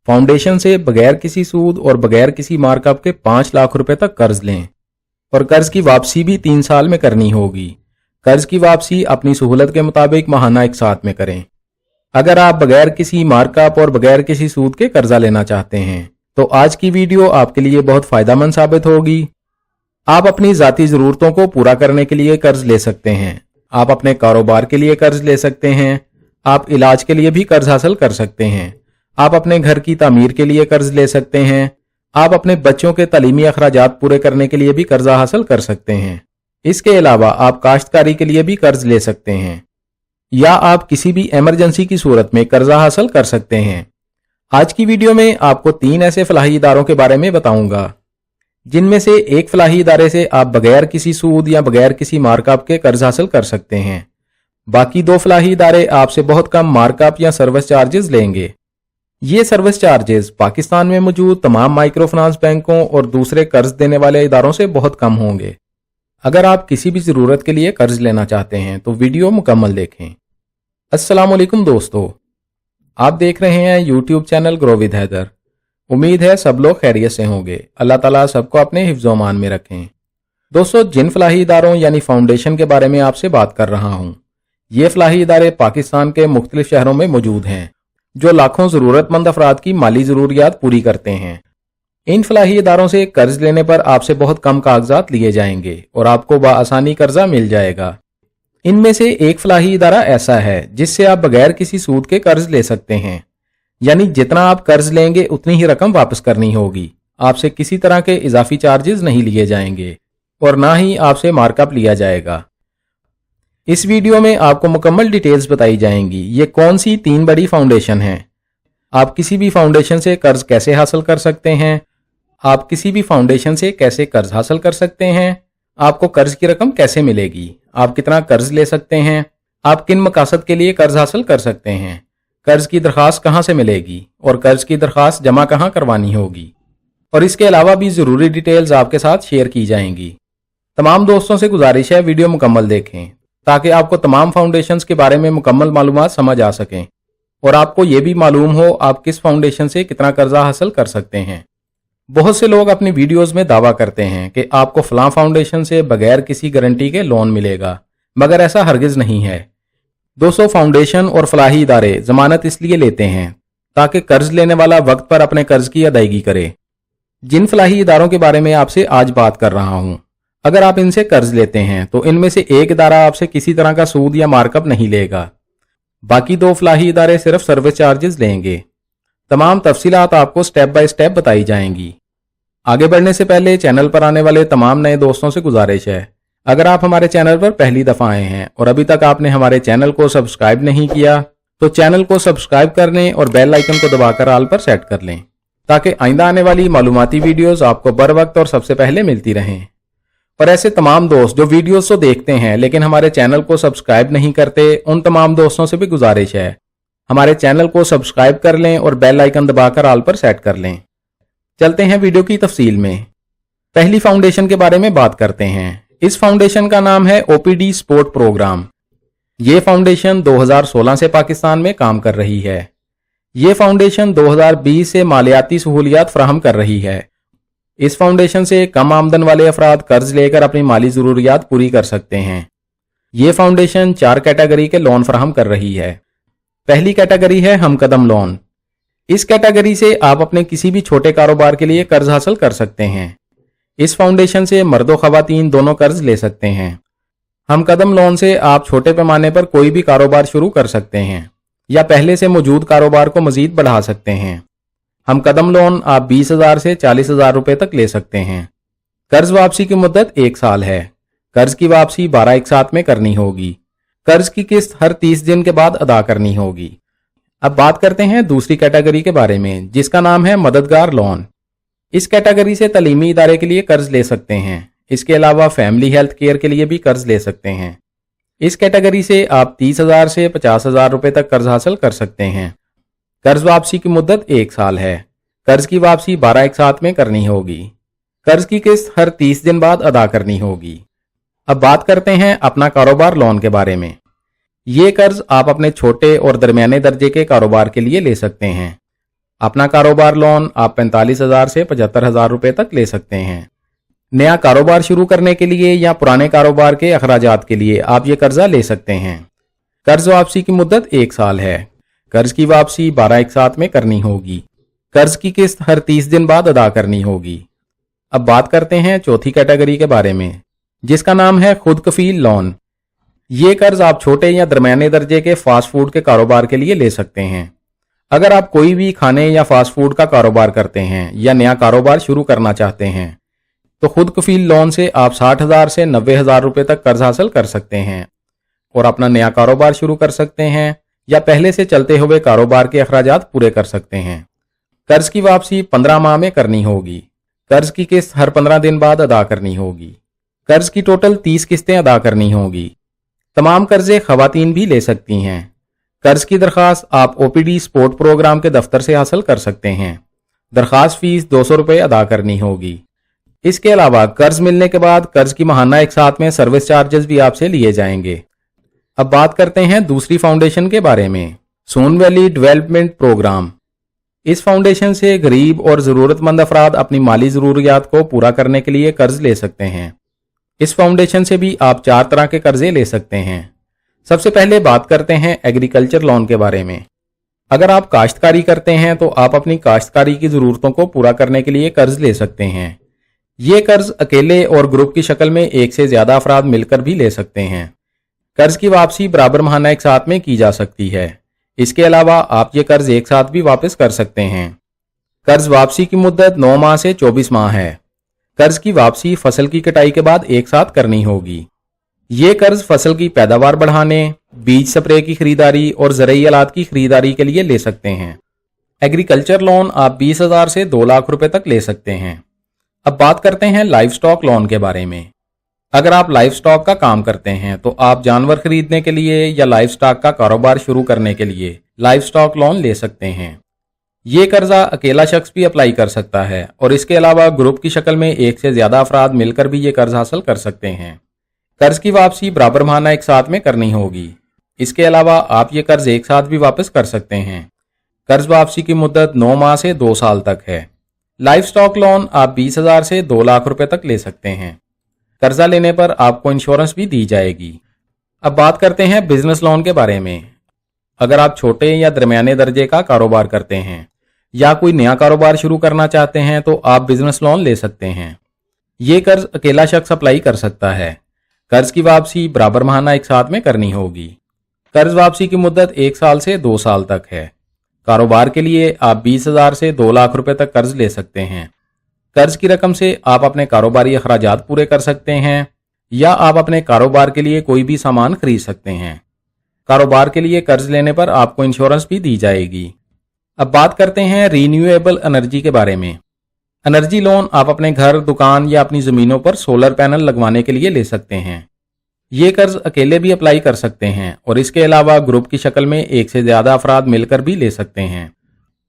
Foundation से बगैर किसी सूद और बगैर किसी मार्कअप के 5 लाख रुपए तक कर्ज लें और कर्ज की वापसी भी 3 साल में करनी होगी। कर्ज की वापसी अपनी सहूलत के मुताबिक माहाना एक साथ में करें। अगर आप बगैर किसी मार्कअप और बगैर किसी सूद के कर्जा लेना चाहते हैं तो आज की वीडियो आपके लिए बहुत फायदेमंद साबित होगी। आप अपनी ज़ाती ज़रूरतों को पूरा करने के लिए कर्ज ले सकते हैं। आप अपने कारोबार के लिए कर्ज ले सकते हैं। आप इलाज के लिए भी कर्ज हासिल कर सकते हैं। आप अपने घर की तामीर के लिए कर्ज ले सकते हैं। आप अपने बच्चों के तालीमी अखराजात पूरे करने के लिए भी कर्जा हासिल कर सकते हैं। इसके अलावा आप काश्तकारी के लिए भी कर्ज ले सकते हैं या आप किसी भी इमरजेंसी की सूरत में कर्जा हासिल कर सकते हैं। आज की वीडियो में आपको 3 ऐसे फलाही इदारों के बारे में बताऊंगा जिनमें से एक फलाही इदारे से आप बगैर किसी सूद या बगैर किसी मार्कअप के कर्ज हासिल कर सकते हैं। बाकी 2 फलाही इदारे आपसे बहुत कम मार्कअप या सर्विस चार्जेस लेंगे। ये सर्विस चार्जेस पाकिस्तान में मौजूद तमाम माइक्रो फाइनेंस बैंकों और दूसरे कर्ज देने वाले इदारों से बहुत कम होंगे। अगर आप किसी भी ज़रूरत के लिए कर्ज लेना चाहते हैं तो वीडियो मुकम्मल देखें। अस्सलाम वालेकुम दोस्तों, आप देख रहे हैं YouTube channel grow with Haider. उम्मीद है सब लोग खैरियत से होंगे। अल्लाह ताला सबको अपने हिफ्ज़-ओ-अमान में रखें। दोस्तों, जिन फलाही इदारों यानी फाउंडेशन के बारे में आपसे बात कर रहा हूँ, ये फलाही इदारे पाकिस्तान के मुख्तलिफ शहरों में मौजूद हैं जो लाखों ज़रूरतमंद अफराद की माली ज़रूरियात पूरी करते हैं। इन फलाही इदारों से कर्ज लेने पर आपसे बहुत कम कागजात लिए जाएंगे और आपको बआसानी कर्जा मिल जाएगा। इनमें से एक फलाही इदारा ऐसा है जिससे आप बगैर किसी सूद के कर्ज ले सकते हैं, यानी जितना आप कर्ज लेंगे उतनी ही रकम वापस करनी होगी। आपसे किसी तरह के इजाफी चार्जेस नहीं लिए जाएंगे और ना ही आपसे मार्कअप लिया जाएगा। इस वीडियो में आपको मुकम्मल डिटेल्स बताई जाएंगी। ये कौन सी 3 बड़ी फाउंडेशन हैं, आप किसी भी फाउंडेशन से कर्ज कैसे हासिल कर सकते हैं, आप किसी भी फाउंडेशन से कैसे कर्ज हासिल कर सकते हैं, आपको कर्ज की रकम कैसे मिलेगी, आप कितना कर्ज ले सकते हैं, आप किन मकासद के लिए कर्ज हासिल कर सकते हैं, कर्ज की दरख्वास्त कहाँ से मिलेगी और कर्ज की दरख्वास्त जमा कहाँ करवानी होगी, और इसके अलावा भी ज़रूरी डिटेल्स आपके साथ शेयर की जाएंगी। तमाम दोस्तों से गुजारिश है वीडियो मुकम्मल देखें ताकि आपको तमाम फाउंडेशंस के बारे में मुकम्मल मालूमात समझ आ सकें और आपको ये भी मालूम हो आप किस फाउंडेशन से कितना कर्जा हासिल कर सकते हैं। बहुत से लोग अपनी वीडियोस में दावा करते हैं कि आपको फलां फाउंडेशन से बगैर किसी गारंटी के लोन मिलेगा, मगर ऐसा हरगिज नहीं है। दोस्तों, फाउंडेशन और फलाही इदारे जमानत इसलिए लेते हैं ताकि कर्ज लेने वाला वक्त पर अपने कर्ज की अदायगी करे। जिन फलाही इदारों के बारे में आपसे आज बात कर रहा हूं, अगर आप इनसे कर्ज लेते हैं तो इनमें से एक इदारा आपसे किसी तरह का सूद या मार्कअप नहीं लेगा। बाकी 2 फलाही इदारे सिर्फ सर्विस चार्जेस लेंगे। तमाम तफसीलात आपको स्टेप बाय स्टेप बताई जाएंगी। आगे बढ़ने से पहले चैनल पर आने वाले तमाम नए दोस्तों से गुजारिश है, अगर आप हमारे चैनल पर पहली दफ़ा आए हैं और अभी तक आपने हमारे चैनल को सब्सक्राइब नहीं किया तो चैनल को सब्सक्राइब कर लें और बेल आइकन को दबाकर ऑल पर सेट कर लें ताकि आइंदा आने वाली मालूमाती वीडियोस आपको बर वक्त और सबसे पहले मिलती रहें। और ऐसे तमाम दोस्त जो वीडियोस तो देखते हैं लेकिन हमारे चैनल को सब्सक्राइब नहीं करते, उन तमाम दोस्तों से भी गुजारिश है हमारे चैनल को सब्सक्राइब कर लें और बेल आइकन दबाकर ऑल पर सेट कर लें। चलते हैं वीडियो की तफसील में। पहली फाउंडेशन के बारे में बात करते हैं। इस फाउंडेशन का नाम है ओपीडी सपोर्ट प्रोग्राम। ये फाउंडेशन 2016 से पाकिस्तान में काम कर रही है। ये फाउंडेशन 2020 से मालियाती सहूलियात फराहम कर रही है। इस फाउंडेशन से कम आमदन वाले अफराद कर्ज लेकर अपनी माली ज़रूरियात पूरी कर सकते हैं। ये फाउंडेशन 4 कैटेगरी के लोन फराहम कर रही है। पहली कैटेगरी है हमकदम लोन। इस कैटेगरी से आप अपने किसी भी छोटे कारोबार के लिए कर्ज हासिल कर सकते हैं। इस फाउंडेशन से मर्द और ख़वातीन दोनों कर्ज ले सकते हैं। हमकदम लोन से आप छोटे पैमाने पर कोई भी कारोबार शुरू कर सकते हैं या पहले से मौजूद कारोबार को मजीद बढ़ा सकते हैं। हमकदम लोन आप 20,000 से 40,000 रुपए तक ले सकते हैं। कर्ज वापसी की मुद्दत 1 साल है। कर्ज की वापसी 12 एक साथ में करनी होगी। कर्ज की किस्त हर 30 दिन के बाद अदा करनी होगी। अब बात करते हैं दूसरी कैटेगरी के बारे में जिसका नाम है मददगार लोन। इस कैटेगरी से तालीमी इदारे के लिए कर्ज ले सकते हैं। इसके अलावा फैमिली हेल्थ केयर के लिए भी कर्ज ले सकते हैं। इस कैटेगरी से आप 30,000 से 50,000 रुपए तक कर्ज हासिल कर सकते हैं। कर्ज वापसी की मुद्दत 1 साल है। कर्ज की वापसी 12 एक साथ में करनी होगी। कर्ज की किस्त हर 30 दिन बाद अदा करनी होगी। अब बात करते हैं अपना कारोबार लोन के बारे में। ये कर्ज आप अपने छोटे और दरमियाने दर्जे के कारोबार के लिए ले सकते हैं। अपना कारोबार लोन आप 45,000 से 75,000 रुपए तक ले सकते हैं। नया कारोबार शुरू करने के लिए या पुराने कारोबार के अखराजात के लिए आप ये कर्जा ले सकते हैं। कर्ज वापसी की मुद्दत 1 साल है। कर्ज की वापसी 12 एक साथ में करनी होगी। कर्ज की किस्त हर 30 दिन बाद अदा करनी होगी। अब बात करते हैं चौथी कैटेगरी के बारे में, जिसका नाम है खुद कफील लोन। ये कर्ज आप छोटे या दरमियाने दर्जे के फास्ट फूड के कारोबार के लिए ले सकते हैं। अगर आप कोई भी खाने या फास्ट फूड का कारोबार करते हैं या नया कारोबार शुरू करना चाहते हैं तो खुद कफील लोन से आप 60,000 से 90,000 रुपए तक कर्ज हासिल कर सकते हैं और अपना नया कारोबार शुरू कर सकते हैं या पहले से चलते हुए कारोबार के अखराजात पूरे कर सकते हैं। कर्ज की वापसी 15 माह में करनी होगी। कर्ज की किस्त हर 15 दिन बाद अदा करनी होगी। कर्ज की टोटल 30 किस्तें अदा करनी होगी। तमाम कर्जे खवातीन भी ले सकती हैं। कर्ज की दरखास्त आप ओपीडी स्पोर्ट प्रोग्राम के दफ्तर से हासिल कर सकते हैं। दरखास्त फीस 200 रुपये अदा करनी होगी। इसके अलावा कर्ज मिलने के बाद कर्ज की माहाना एक साथ में सर्विस चार्जेस भी आपसे लिए जाएंगे। अब बात करते हैं दूसरी फाउंडेशन के बारे में, सोन वैली डेवलपमेंट प्रोग्राम। इस फाउंडेशन से गरीब और ज़रूरतमंद अफराद अपनी माली ज़रूरियात को पूरा करने के लिए कर्ज ले सकते हैं। इस फाउंडेशन से भी आप 4 तरह के कर्जे ले सकते हैं। सबसे पहले बात करते हैं एग्रीकल्चर लोन के बारे में। अगर आप काश्तकारी करते हैं तो आप अपनी काश्तकारी की ज़रूरतों को पूरा करने के लिए कर्ज ले सकते हैं। ये कर्ज अकेले और ग्रुप की शक्ल में एक से ज़्यादा अफराद मिलकर भी ले सकते हैं। कर्ज की वापसी बराबर माहाना एक साथ में की जा सकती है। इसके अलावा आप ये कर्ज एक साथ भी वापस कर सकते हैं। कर्ज वापसी की मुद्दत 9 माह से 24 माह है। कर्ज की वापसी फसल की कटाई के बाद एक साथ करनी होगी। ये कर्ज फसल की पैदावार बढ़ाने, बीज स्प्रे की खरीदारी और ज़रूरी आलात की खरीदारी के लिए ले सकते हैं। एग्रीकल्चर लोन आप 20,000 से 2 लाख रुपए तक ले सकते हैं। अब बात करते हैं लाइव स्टॉक लोन के बारे में। अगर आप लाइव स्टॉक का काम करते हैं तो आप जानवर खरीदने के लिए या लाइव स्टॉक का कारोबार शुरू करने के लिए लाइव स्टॉक लोन ले सकते हैं। ये कर्जा अकेला शख्स भी अप्लाई कर सकता है और इसके अलावा ग्रुप की शक्ल में एक से ज्यादा अफराद मिलकर भी ये कर्ज हासिल कर सकते हैं। कर्ज की वापसी बराबर माहाना एक साथ में करनी होगी। इसके अलावा आप ये कर्ज एक साथ भी वापस कर सकते हैं। कर्ज वापसी की मुद्दत 9 माह से 2 साल तक है। लाइव स्टॉक लोन आप 20,000 से 2 लाख रुपए तक ले सकते हैं। कर्जा लेने पर आपको इंश्योरेंस भी दी जाएगी। अब बात करते हैं बिजनेस लोन के बारे में। अगर आप छोटे या दरमियाने दर्जे का कारोबार करते हैं या कोई नया कारोबार शुरू करना चाहते हैं तो आप बिजनेस लोन ले सकते हैं। ये कर्ज अकेला शख्स अप्लाई कर सकता है। कर्ज की वापसी बराबर माहाना एक साथ में करनी होगी। कर्ज वापसी की मुद्दत 1 साल से 2 साल तक है। कारोबार के लिए आप 20,000 से 2 लाख रुपए तक कर्ज ले सकते हैं। कर्ज की रकम से आप अपने कारोबारी अखराजात पूरे कर सकते हैं या आप अपने कारोबार के लिए कोई भी सामान खरीद सकते हैं। कारोबार के लिए कर्ज लेने पर आपको इंश्योरेंस भी दी जाएगी। अब बात करते हैं रीन्यूएबल एनर्जी के बारे में। एनर्जी लोन आप अपने घर, दुकान या अपनी ज़मीनों पर सोलर पैनल लगवाने के लिए ले सकते हैं। ये कर्ज अकेले भी अप्लाई कर सकते हैं और इसके अलावा ग्रुप की शक्ल में एक से ज़्यादा अफराद मिलकर भी ले सकते हैं।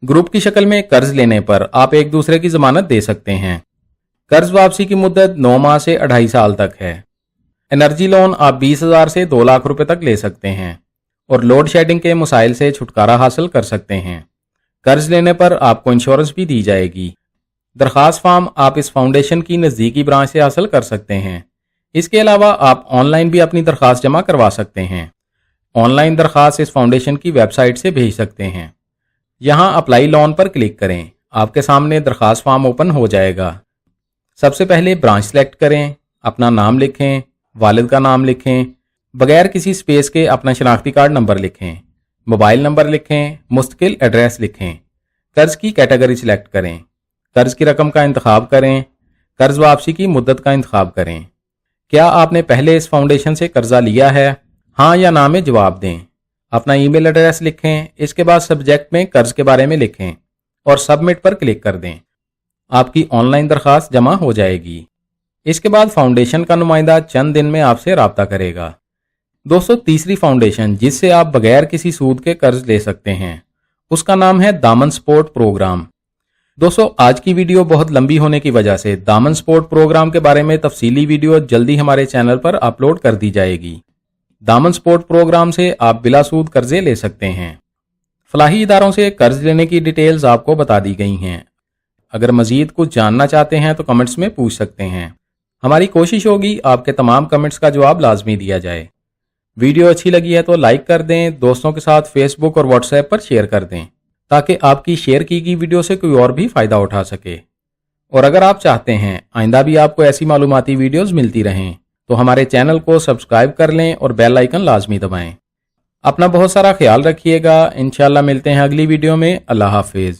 ग्रुप की शक्ल में कर्ज लेने पर आप एक दूसरे की जमानत दे सकते हैं। कर्ज वापसी की मुद्दत 9 माह से 2.5 साल तक है। एनर्जी लोन आप 20,000 से 2 लाख रुपए तक ले सकते हैं और लोड शेडिंग के मसाइल से छुटकारा हासिल कर सकते हैं। कर्ज लेने पर आपको इंश्योरेंस भी दी जाएगी। दरखास्त फॉर्म आप इस फाउंडेशन की नज़दीकी ब्रांच से हासिल कर सकते हैं। इसके अलावा आप ऑनलाइन भी अपनी दरखास्त जमा करवा सकते हैं। ऑनलाइन दरखास्त इस फाउंडेशन की वेबसाइट से भेज सकते हैं। यहाँ अप्लाई लोन पर क्लिक करें। आपके सामने दरखास्त फॉर्म ओपन हो जाएगा। सबसे पहले ब्रांच सेलेक्ट करें, अपना नाम लिखें, वालिद का नाम लिखें, बगैर किसी स्पेस के अपना शनाख्ती कार्ड नंबर लिखें, मोबाइल नंबर लिखें, मुस्तकिल एड्रेस लिखें। कर्ज की कैटेगरी सिलेक्ट करें, कर्ज की रकम का इंतखाब करें, कर्ज वापसी की मुद्दत का इंतखाब करें। क्या आपने पहले इस फाउंडेशन से कर्जा लिया है? हाँ या ना में जवाब दें। अपना ईमेल एड्रेस लिखें। इसके बाद सब्जेक्ट में कर्ज के बारे में लिखें और सबमिट पर क्लिक कर दें। आपकी ऑनलाइन दरखास्त जमा हो जाएगी। इसके बाद फाउंडेशन का नुमाइंदा चंद दिन में आपसे राब्ता करेगा। दोस्तों, तीसरी फाउंडेशन जिससे आप बगैर किसी सूद के कर्ज ले सकते हैं उसका नाम है दामन सपोर्ट प्रोग्राम। दोस्तों, आज की वीडियो बहुत लंबी होने की वजह से दामन सपोर्ट प्रोग्राम के बारे में तफसीली वीडियो जल्दी हमारे चैनल पर अपलोड कर दी जाएगी। दामन सपोर्ट प्रोग्राम से आप बिला सूद कर्जे ले सकते हैं। फलाही इदारों से कर्ज लेने की डिटेल्स आपको बता दी गई हैं। अगर मजीद कुछ जानना चाहते हैं तो कमेंट्स में पूछ सकते हैं। हमारी कोशिश होगी आपके तमाम कमेंट्स का जवाब लाजमी दिया जाए। वीडियो अच्छी लगी है तो लाइक कर दें, दोस्तों के साथ फेसबुक और व्हाट्सएप पर शेयर कर दें ताकि आपकी शेयर की गई वीडियो से कोई और भी फ़ायदा उठा सके। और अगर आप चाहते हैं आइंदा भी आपको ऐसी मालूमाती वीडियोस मिलती रहें तो हमारे चैनल को सब्सक्राइब कर लें और बेल आइकन लाजमी दबाएं। अपना बहुत सारा ख्याल रखिएगा। इंशाल्लाह मिलते हैं अगली वीडियो में। अल्लाह हाफिज़।